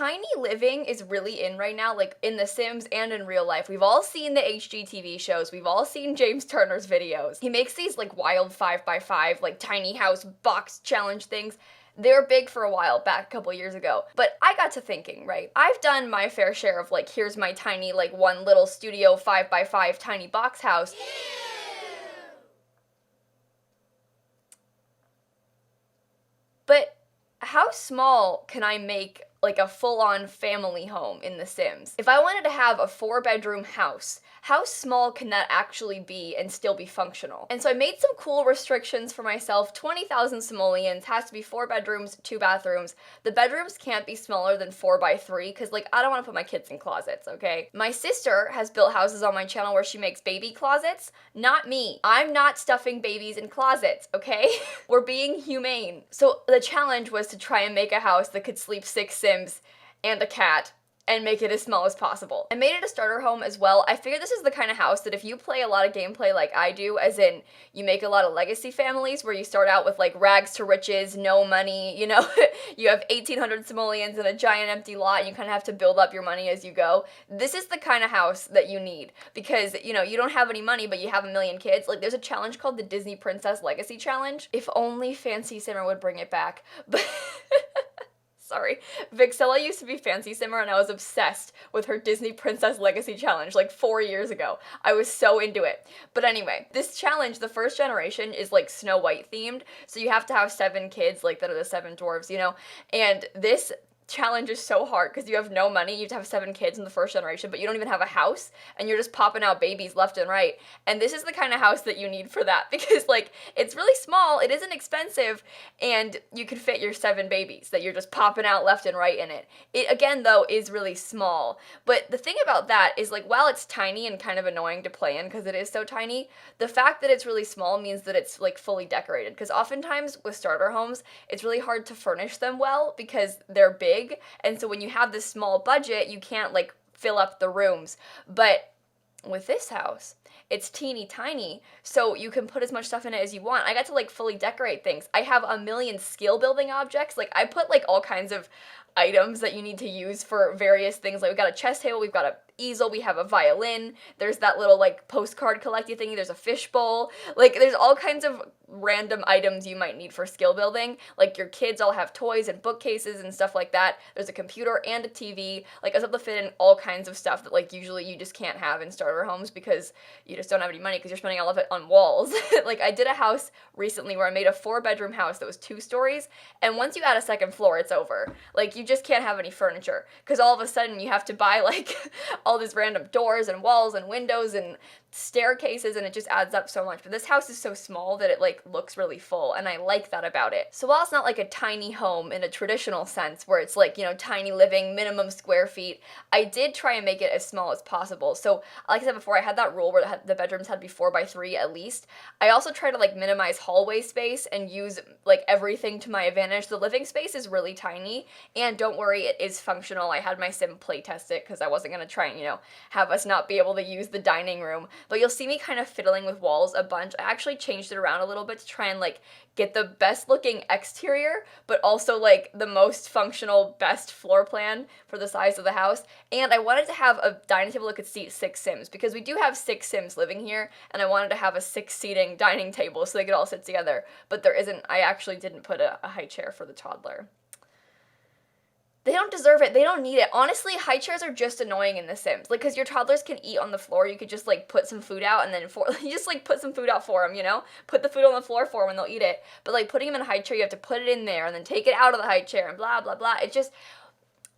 tiny living is really in right now, like in The Sims and in real life. We've all seen the HGTV shows. We've all seen James Turner's videos. He makes these like wild 5x5, like tiny house box challenge things. They were big for a while back a couple years ago. But I got to thinking, right? I've done my fair share of like, here's my tiny, like one little studio 5x5 tiny box house. But how small can I make like a full-on family home in The Sims? If I wanted to have a 4-bedroom house, how small can that actually be and still be functional? And so I made some cool restrictions for myself. 20,000 simoleons, has to be 4 bedrooms, 2 bathrooms. The bedrooms can't be smaller than 4x3 because like I don't want to put my kids in closets, okay? My sister has built houses on my channel where she makes baby closets. Not me. I'm not stuffing babies in closets, okay? We're being humane. So the challenge was to try and make a house that could sleep 6 Sims and a cat and make it as small as possible. I made it a starter home as well. I figured this is the kind of house that if you play a lot of gameplay like I do, as in you make a lot of legacy families where you start out with like rags to riches, no money, you know, you have 1,800 simoleons and a giant empty lot, and you kind of have to build up your money as you go. This is the kind of house that you need because, you know, you don't have any money, but you have a million kids. Like there's a challenge called the Disney Princess Legacy Challenge. If only Fancy Simmer would bring it back. But sorry. Vixella used to be Fancy Simmer and I was obsessed with her Disney Princess Legacy Challenge like 4 years ago. I was so into it. But anyway, this challenge, the first generation, is like Snow White themed. So you have to have 7 kids like that are the 7 dwarves, you know? And this challenge is so hard because you have no money, you have to have 7 kids in the first generation, but you don't even have a house, and you're just popping out babies left and right. And this is the kind of house that you need for that because like it's really small, it isn't expensive, and you can fit your 7 babies that you're just popping out left and right in it. It again though is really small, but the thing about that is like while it's tiny and kind of annoying to play in because it is so tiny, the fact that it's really small means that it's like fully decorated because oftentimes with starter homes it's really hard to furnish them well because they're big. And so when you have this small budget, you can't like fill up the rooms. But with this house, it's teeny tiny, so you can put as much stuff in it as you want. I got to like fully decorate things. I have a million skill building objects. Like I put like all kinds of items that you need to use for various things. Like we've got a chess table, we've got a easel, we have a violin, there's that little like postcard collecty thingy, there's a fishbowl, like there's all kinds of random items you might need for skill building. Like your kids all have toys and bookcases and stuff like that. There's a computer and a TV. Like I was able to fit in all kinds of stuff that like usually you just can't have in starter homes because you just don't have any money because you're spending all of it on walls. Like I did a house recently where I made a 4-bedroom house that was 2 stories, and once you add a second floor, it's over. Like you just can't have any furniture because all of a sudden you have to buy like all these random doors and walls and windows and staircases, and it just adds up so much. But this house is so small that it like looks really full, and I like that about it. So while it's not like a tiny home in a traditional sense where it's like, you know, tiny living, minimum square feet, I did try and make it as small as possible. So like I said before, I had that rule where the bedrooms had to be 4x3 at least. I also try to like minimize hallway space and use like everything to my advantage. The living space is really tiny, and don't worry, it is functional. I had my sim play test it because I wasn't going to try and, you know, have us not be able to use the dining room. But you'll see me kind of fiddling with walls a bunch. I actually changed it around a little bit to try and like get the best looking exterior, but also like the most functional, best floor plan for the size of the house. And I wanted to have a dining table that could seat 6 Sims because we do have 6 Sims living here, and I wanted to have a 6-seating dining table so they could all sit together. But there isn't, I actually didn't put a high chair for the toddler. They don't deserve it. They don't need it. Honestly, high chairs are just annoying in The Sims. Like, because your toddlers can eat on the floor. You could just, like, put some food out and then you just, like, put some food out for them, you know? Put the food on the floor for them and they'll eat it. But, like, putting them in a high chair, you have to put it in there and then take it out of the high chair and blah, blah, blah. It's just...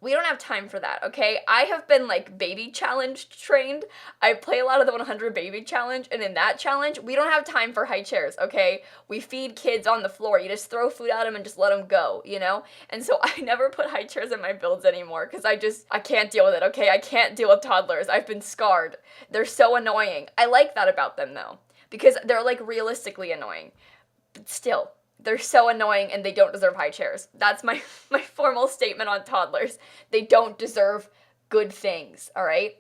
we don't have time for that, okay? I have been, like, baby challenge trained. I play a lot of the 100 baby challenge, and in that challenge, we don't have time for high chairs, okay? We feed kids on the floor. You just throw food at them and just let them go, you know? And so I never put high chairs in my builds anymore because I can't deal with it, okay? I can't deal with toddlers. I've been scarred. They're so annoying. I like that about them, though, because they're, like, realistically annoying. But still... they're so annoying and they don't deserve high chairs. That's my formal statement on toddlers. They don't deserve good things, all right?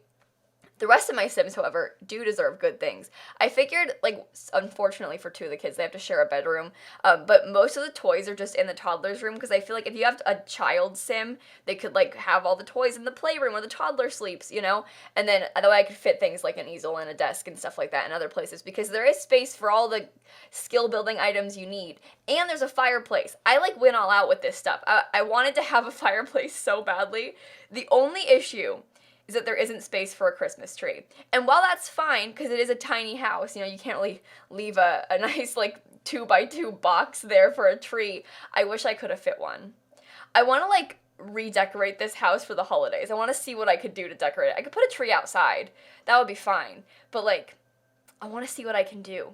The rest of my Sims, however, do deserve good things. I figured, like, unfortunately for two of the kids, they have to share a bedroom, but most of the toys are just in the toddler's room, because I feel like if you have a child Sim, they could, like, have all the toys in the playroom where the toddler sleeps, you know? And then, that way I could fit things like an easel and a desk and stuff like that in other places, because there is space for all the skill-building items you need. And there's a fireplace. I, like, went all out with this stuff. I wanted to have a fireplace so badly. The only issue is that there isn't space for a Christmas tree. And while that's fine, because it is a tiny house, you know, you can't really leave a nice, like, 2x2 box there for a tree, I wish I could have fit one. I want to, like, redecorate this house for the holidays. I want to see what I could do to decorate it. I could put a tree outside. That would be fine. But, like, I want to see what I can do.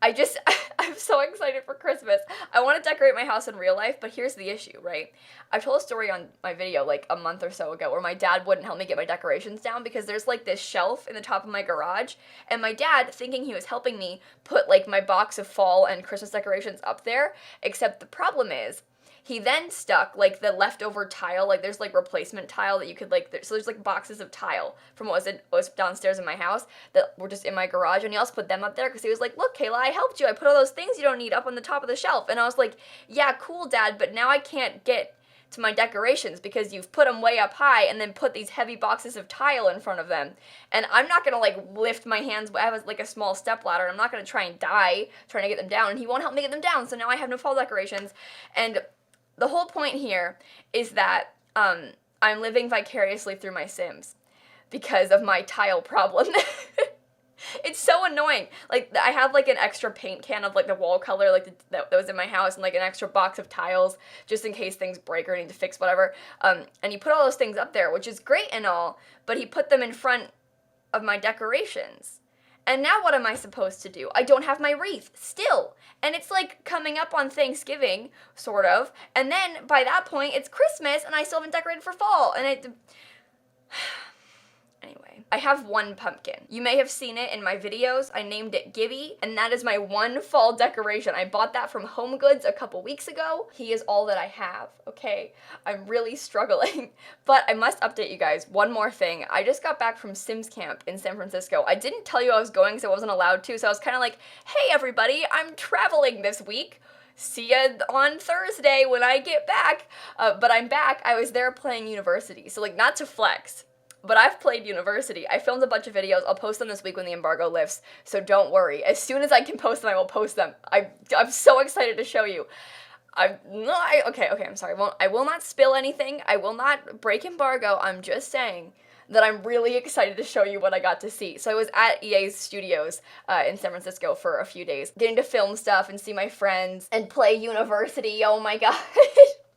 I'm so excited for Christmas. I want to decorate my house in real life, but here's the issue, right? I told a story on my video like a month or so ago where my dad wouldn't help me get my decorations down because there's like this shelf in the top of my garage, and my dad, thinking he was helping me, put like my box of fall and Christmas decorations up there, except the problem is, he then stuck, like, the leftover tile, like, there's, like, replacement tile that you could, like, so there's, like, boxes of tile from what was downstairs in my house that were just in my garage, and he also put them up there, because he was like, look, Kayla, I helped you, I put all those things you don't need up on the top of the shelf, and I was like, yeah, cool, Dad, but now I can't get to my decorations, because you've put them way up high, and then put these heavy boxes of tile in front of them, and I'm not gonna, like, lift my hands, I have, like, a small step ladder, and I'm not gonna try and die trying to get them down, and he won't help me get them down, so now I have no fall decorations, and the whole point here is that I'm living vicariously through my Sims because of my tile problem. It's so annoying. Like, I have, like, an extra paint can of, like, the wall color, like, that was in my house, and, like, an extra box of tiles, just in case things break or need to fix whatever. And he put all those things up there, which is great and all, but he put them in front of my decorations. And now what am I supposed to do? I don't have my wreath, still. And it's, like, coming up on Thanksgiving, sort of, and then, by that point, it's Christmas, and I still haven't decorated for fall, and it... Anyway, I have one pumpkin. You may have seen it in my videos. I named it Gibby, and that is my one fall decoration. I bought that from Home Goods a couple weeks ago. He is all that I have, okay? I'm really struggling. But I must update you guys. One more thing. I just got back from Sims Camp in San Francisco. I didn't tell you I was going because I wasn't allowed to, so I was kind of like, hey everybody, I'm traveling this week. See ya on Thursday when I get back. But I'm back. I was there playing University, so, like, not to flex, but I've played University. I filmed a bunch of videos. I'll post them this week when the embargo lifts, so don't worry. As soon as I can post them, I will post them. I'm so excited to show you. Okay, I'm sorry. I will not spill anything. I will not break embargo. I'm just saying that I'm really excited to show you what I got to see. So I was at EA's studios in San Francisco for a few days, getting to film stuff and see my friends and play University. Oh my god.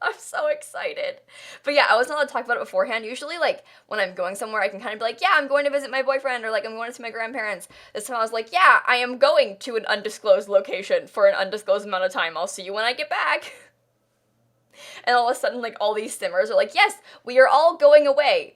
I'm so excited. But yeah, I wasn't allowed to talk about it beforehand. Usually, like, when I'm going somewhere, I can kind of be like, yeah, I'm going to visit my boyfriend, or, like, I'm going to see my grandparents. This time I was like, yeah, I am going to an undisclosed location for an undisclosed amount of time. I'll see you when I get back. And all of a sudden, like, all these simmers are like, yes, we are all going away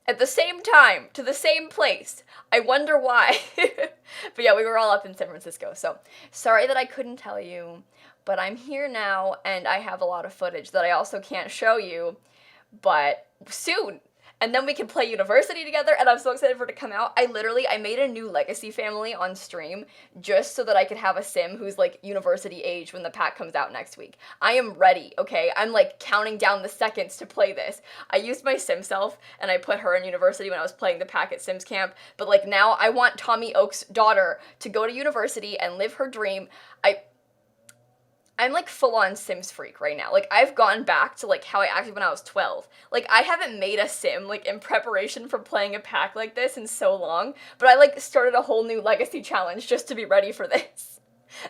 at the same time, to the same place. I wonder why. But yeah, we were all up in San Francisco, so sorry that I couldn't tell you. But I'm here now, and I have a lot of footage that I also can't show you, but soon. And then we can play University together, and I'm so excited for it to come out. I made a new Legacy family on stream just so that I could have a Sim who's, like, University age when the pack comes out next week. I am ready, okay? I'm, like, counting down the seconds to play this. I used my Sim self, and I put her in University when I was playing the pack at Sims Camp, but, like, now I want Tommy Oak's daughter to go to University and live her dream. I'm, like, full-on Sims freak right now. Like, I've gone back to, like, how I acted when I was 12. Like, I haven't made a Sim, like, in preparation for playing a pack like this in so long, but I, like, started a whole new Legacy challenge just to be ready for this.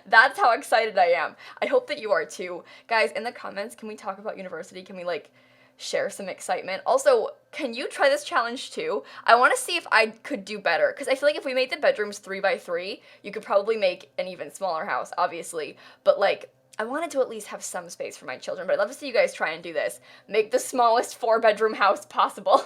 That's how excited I am. I hope that you are, too. Guys, in the comments, can we talk about University? Can we, like, share some excitement? Also, can you try this challenge, too? I want to see if I could do better, because I feel like if we made the bedrooms 3x3, you could probably make an even smaller house, obviously, but, like, I wanted to at least have some space for my children, but I'd love to see you guys try and do this. Make the smallest 4-bedroom house possible.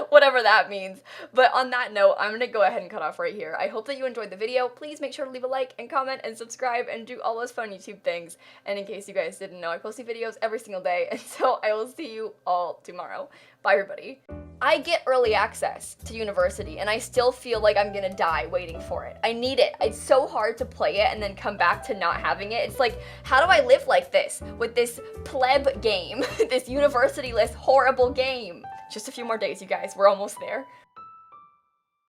Whatever that means. But on that note, I'm gonna go ahead and cut off right here. I hope that you enjoyed the video. Please make sure to leave a like and comment and subscribe and do all those fun YouTube things. And in case you guys didn't know, I post videos every single day, and so I will see you all tomorrow. Bye, everybody. I get early access to university, and I still feel like I'm gonna die waiting for it. I need it. It's so hard to play it and then come back to not having it. It's like, how do I live like this with this pleb game, this university-less horrible game? Just a few more days, you guys. We're almost there.